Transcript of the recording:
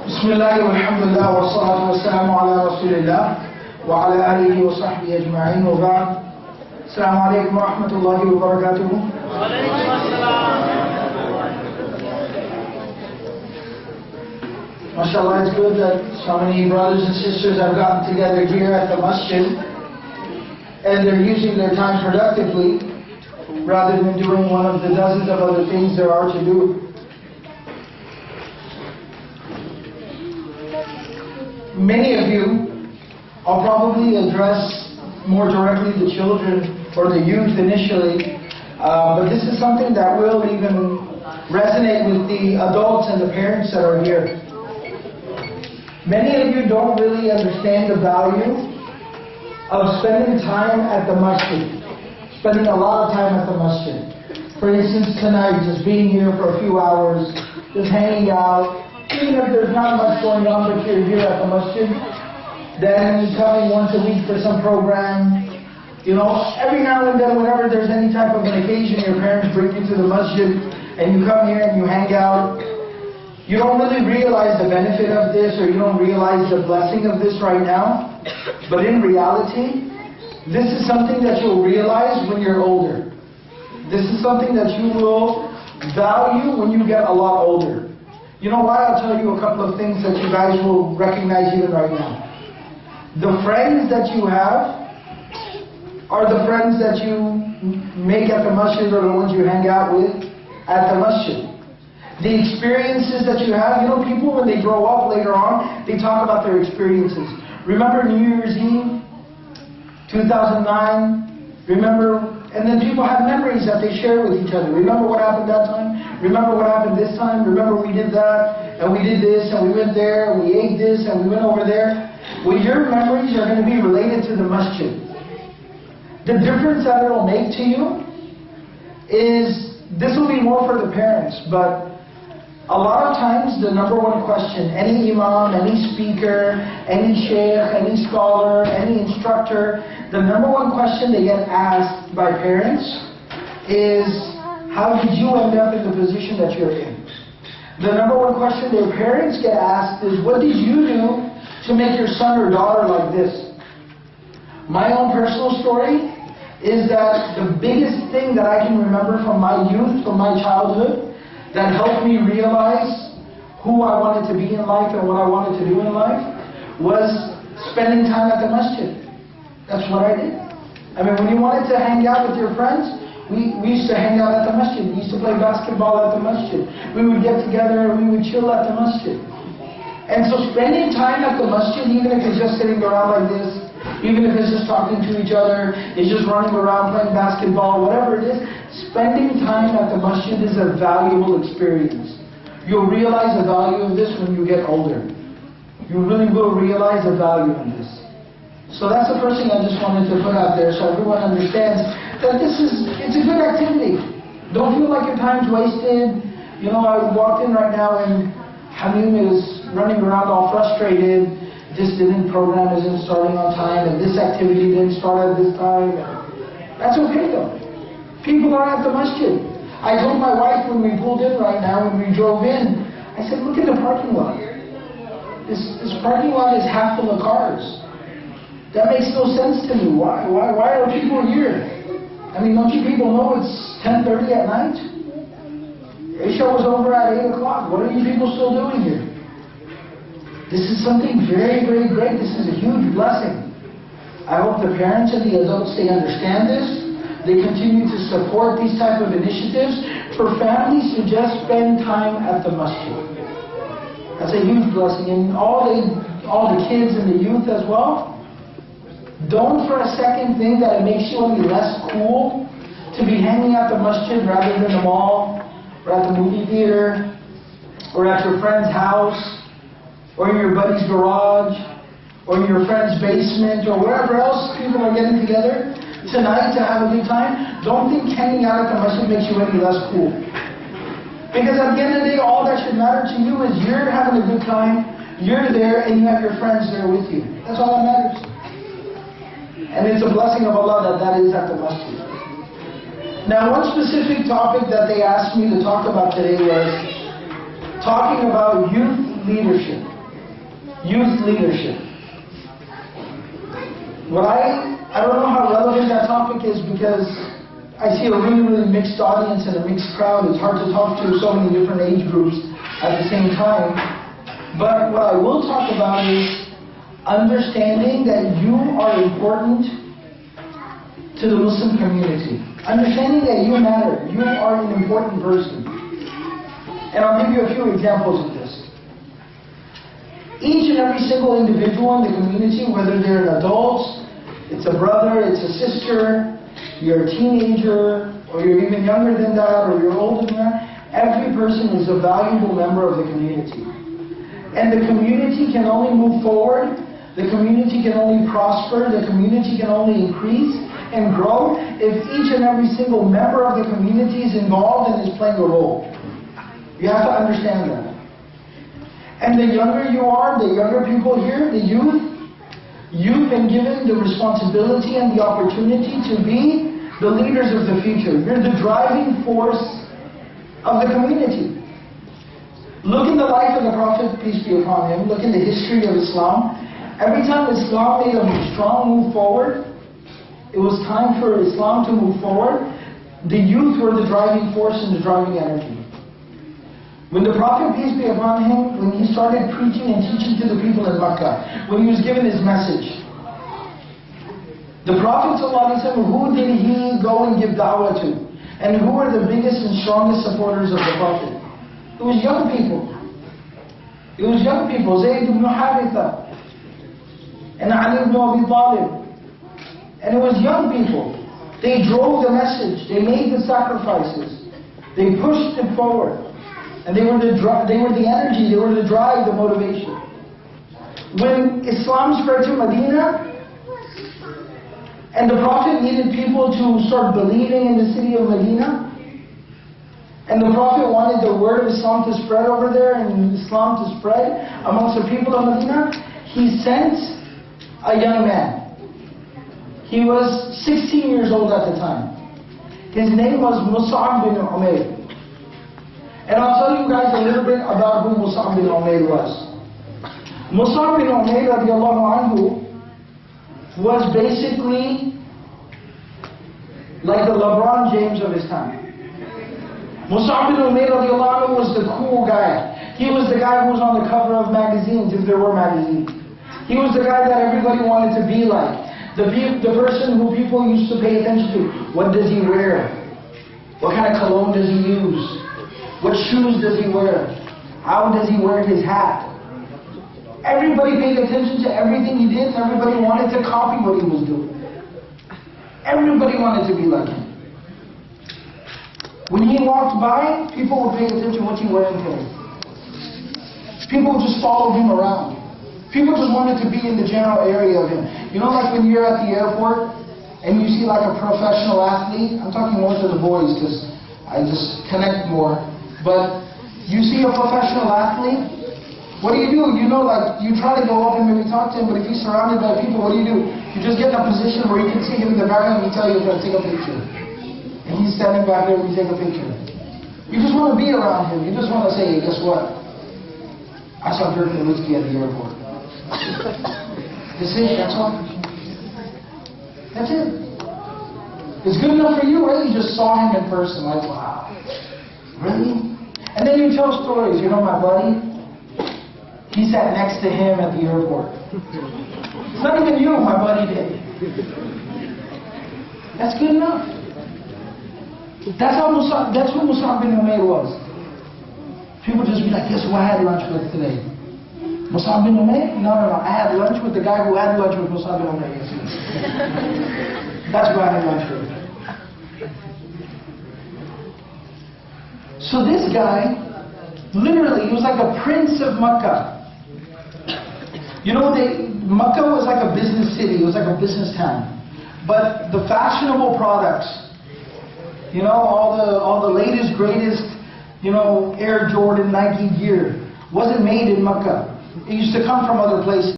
بسم الله والحمد لله والصلاة والسلام على رسول الله وعلى آله وصحبه أجمعين وبعد. السلام عليكم ورحمة الله وبركاته. MashaAllah, it's good that so many brothers and sisters have gotten together here at the masjid and they're using their time productively rather than doing one of the dozens of other things there are to do. Many of you, I'll probably address more directly the children or the youth initially, but this is something that will even resonate with the adults and the parents that are here. Many of you don't really understand the value of spending time at the masjid, spending a lot of time at the masjid. For instance, tonight, just being here for a few hours, just hanging out. Even if there's not much going on, but you're here at the masjid, then coming once a week for some program. You know, every now and then, whenever there's any type of an occasion, your parents bring you to the masjid, and you come here and you hang out. You don't really realize the benefit of this, or you don't realize the blessing of this right now. But in reality, this is something that you'll realize when you're older. This is something that you will value when you get a lot older. You know why? I'll tell you a couple of things that you guys will recognize even right now. The friends that you have are the friends that you make at the masjid or the ones you hang out with at the masjid. The experiences that you have, you know, people when they grow up later on, they talk about their experiences. Remember New Year's Eve, 2009? Remember? And then people have memories that they share with each other. Remember what happened that time? Remember what happened this time? Remember we did that, and we did this, and we went there, and we ate this, and we went over there. Well, your memories are going to be related to the masjid. The difference that it'll make to you is, this will be more for the parents, but a lot of times the number one question, any imam, any speaker, any shaykh, any scholar, any instructor, the number one question they get asked by parents is, how did you end up in the position that you're in? The number one question their parents get asked is, what did you do to make your son or daughter like this? My own personal story is that the biggest thing that I can remember from my youth, from my childhood, that helped me realize who I wanted to be in life and what I wanted to do in life was spending time at the masjid. That's what I did. I mean, when you wanted to hang out with your friends, we used to hang out at the masjid. We used to play basketball at the masjid. We would get together and we would chill at the masjid. And so spending time at the masjid, even if it's just sitting around like this, even if it's just talking to each other, it's just running around playing basketball, whatever it is, spending time at the masjid is a valuable experience. You'll realize the value of this when you get older. You really will realize the value of this. So that's the first thing I just wanted to put out there so everyone understands that it's a good activity. Don't feel like your time's wasted. You know, I walked in right now and Hamim is running around all frustrated. This program isn't starting on time, and this activity didn't start at this time. That's okay though. People are at the masjid. I told my wife when we pulled in right now, when we drove in, I said, look at the parking lot. This parking lot is half full of cars. That makes no sense to me. Why are people here? I mean, don't you people know it's 10:30 at night? Isha was over at 8 o'clock. What are you people still doing here? This is something very, very great. This is a huge blessing. I hope the parents and the adults, they understand this. They continue to support these type of initiatives for families to just spend time at the masjid. That's a huge blessing. And all the kids and the youth as well, don't for a second think that it makes you any less cool to be hanging at the masjid rather than the mall, or at the movie theater, or at your friend's house, or in your buddy's garage, or in your friend's basement, or wherever else people are getting together tonight to have a good time. Don't think hanging out at the masjid makes you any less cool. Because at the end of the day, all that should matter to you is you're having a good time, you're there, and you have your friends there with you. That's all that matters. And it's a blessing of Allah that is at the masjid. Now, one specific topic that they asked me to talk about today was talking about youth leadership. youth leadership. I don't know how relevant that topic is because I see a really mixed audience and a mixed crowd. It's hard to talk to so many different age groups at the same time. But what I will talk about is understanding that you are important to the Muslim community. Understanding that you matter. You are an important person. And I'll give you a few examples of this. Each and every single individual in the community, whether they're an adult, it's a brother, it's a sister, you're a teenager, or you're even younger than that, or you're older than that, every person is a valuable member of the community. And the community can only move forward, the community can only prosper, the community can only increase and grow if each and every single member of the community is involved and is playing a role. You have to understand that. And the younger you are, the younger people here, the youth, you've been given the responsibility and the opportunity to be the leaders of the future. You're the driving force of the community. Look in the life of the Prophet, peace be upon him. Look in the history of Islam. Every time Islam made a strong move forward, it was time for Islam to move forward. The youth were the driving force and the driving energy. When the Prophet, peace be upon him, when he started preaching and teaching to the people in Makkah, when he was given his message, the Prophet ﷺ, who did he go and give da'wah to? And who were the biggest and strongest supporters of the Prophet? It was young people. It was young people. Zayd ibn Haritha and Ali ibn Abi Talib. And it was young people. They drove the message. They made the sacrifices. They pushed it forward. And they were the energy, they were the drive, the motivation. When Islam spread to Medina, and the Prophet needed people to start believing in the city of Medina, and the Prophet wanted the word of Islam to spread over there, and Islam to spread amongst the people of Medina, he sent a young man. He was 16 years old at the time. His name was Mus'ab bin Umayr. And I'll tell you guys a little bit about who Mus'ab bin Umayr was. Mus'ab bin Umayr radiallahu anhu was basically like the LeBron James of his time. Mus'ab bin Umayr radiallahu anhu was the cool guy. He was the guy who was on the cover of magazines, if there were magazines. He was the guy that everybody wanted to be like. The person who people used to pay attention to. What does he wear? What kind of cologne does he use? What shoes does he wear? How does he wear his hat? Everybody paid attention to everything he did, and everybody wanted to copy what he was doing. Everybody wanted to be like him. When he walked by, people would pay attention to what he wearing today. People would just follow him around. People just wanted to be in the general area of him. You know, like when you're at the airport, and you see like a professional athlete, I'm talking more to the boys because I just connect more. But you see a professional athlete, what do? You know, like, you try to go up and maybe talk to him, but if he's surrounded by people, what do? You just get in a position where you can see him in the background and he tell you to take a picture. And he's standing back there and you take a picture. You just want to be around him. You just want to say, hey, guess what? I saw Dirk Nowitzki at the airport. That's it, that's all. That's it. It's good enough for you, right? You just saw him in person, like, wow. Really? And then you tell stories. You know my buddy? He sat next to him at the airport. It's not even you, my buddy did. That's good enough. That's what Mus'ab bin Umayr was. People just be like, guess who I had lunch with today? Mus'ab bin Umayr? No. I had lunch with the guy who had lunch with Mus'ab bin Umayr yesterday. That's who I had lunch with. So this guy, literally, he was like a prince of Makkah. You know, Makkah was like a business city. It was like a business town. But the fashionable products, you know, all the latest, greatest, you know, Air Jordan, Nike gear, wasn't made in Makkah. It used to come from other places.